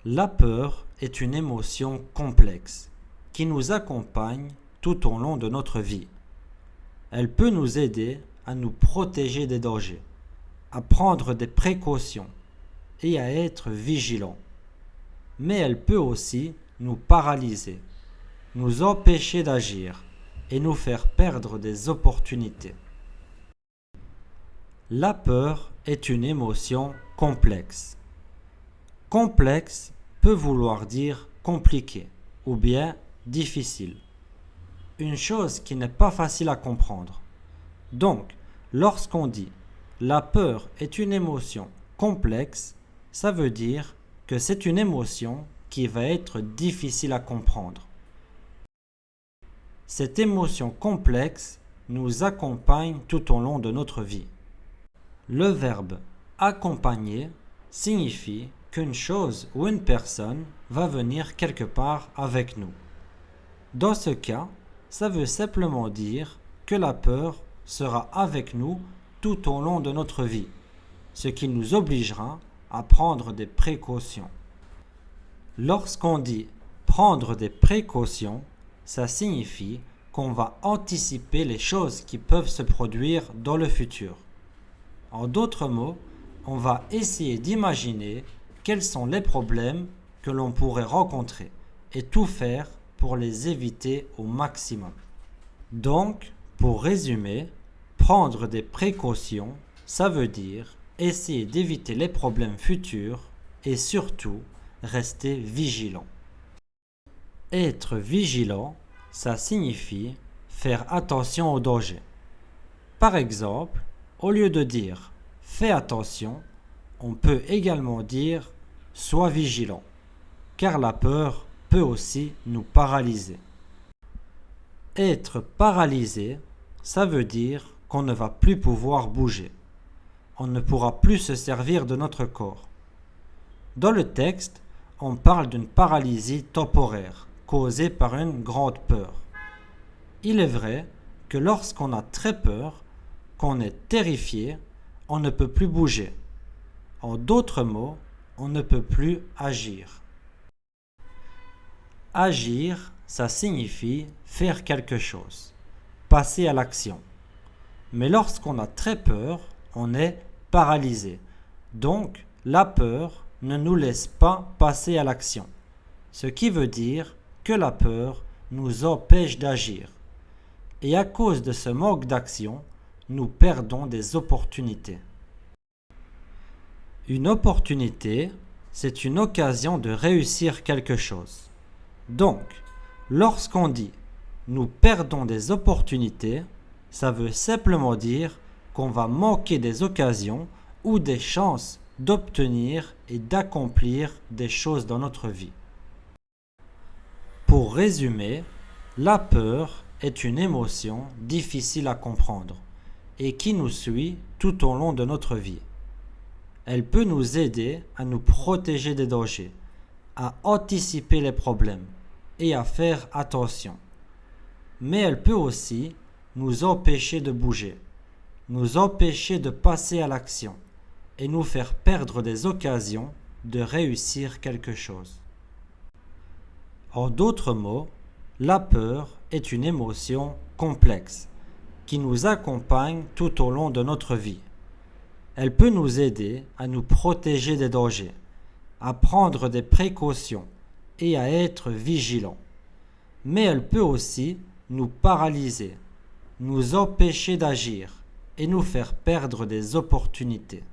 La peur est une émotion complexe qui nous accompagne tout au long de notre vie. Elle peut nous aider à nous protéger des dangers, à prendre des précautions et à être vigilants. Mais elle peut aussi nous paralyser, nous empêcher d'agir et nous faire perdre des opportunités. La peur est une émotion complexe. Complexe peut vouloir dire compliqué ou bien difficile. Une chose qui n'est pas facile à comprendre. Donc, lorsqu'on dit la peur est une émotion complexe, ça veut dire que c'est une émotion qui va être difficile à comprendre. Cette émotion complexe nous accompagne tout au long de notre vie. Le verbe accompagner signifie qu'une chose ou une personne va venir quelque part avec nous. Dans ce cas, ça veut simplement dire que la peur sera avec nous tout au long de notre vie, ce qui nous obligera à prendre des précautions. Lorsqu'on dit prendre des précautions, ça signifie qu'on va anticiper les choses qui peuvent se produire dans le futur. En d'autres mots, on va essayer d'imaginer quels sont les problèmes que l'on pourrait rencontrer et tout faire pour les éviter au maximum. Donc, pour résumer, prendre des précautions, ça veut dire essayer d'éviter les problèmes futurs et surtout rester vigilant. Être vigilant, ça signifie faire attention aux dangers. Par exemple, au lieu de dire « fais attention », on peut également dire « sois vigilant », car la peur peut aussi nous paralyser. Être paralysé, ça veut dire qu'on ne va plus pouvoir bouger. On ne pourra plus se servir de notre corps. Dans le texte, on parle d'une paralysie temporaire causée par une grande peur. Il est vrai que lorsqu'on a très peur, qu'on est terrifié, on ne peut plus bouger. En d'autres mots, on ne peut plus agir. Agir, ça signifie faire quelque chose, passer à l'action. Mais lorsqu'on a très peur, on est paralysé. Donc, la peur ne nous laisse pas passer à l'action. Ce qui veut dire que la peur nous empêche d'agir. Et à cause de ce manque d'action, nous perdons des opportunités. Une opportunité, c'est une occasion de réussir quelque chose. Donc, lorsqu'on dit « nous perdons des opportunités », ça veut simplement dire qu'on va manquer des occasions ou des chances d'obtenir et d'accomplir des choses dans notre vie. Pour résumer, la peur est une émotion difficile à comprendre et qui nous suit tout au long de notre vie. Elle peut nous aider à nous protéger des dangers, à anticiper les problèmes et à faire attention. Mais elle peut aussi nous empêcher de bouger, nous empêcher de passer à l'action et nous faire perdre des occasions de réussir quelque chose. En d'autres mots, la peur est une émotion complexe qui nous accompagne tout au long de notre vie. Elle peut nous aider à nous protéger des dangers, à prendre des précautions et à être vigilants. Mais elle peut aussi nous paralyser, nous empêcher d'agir et nous faire perdre des opportunités.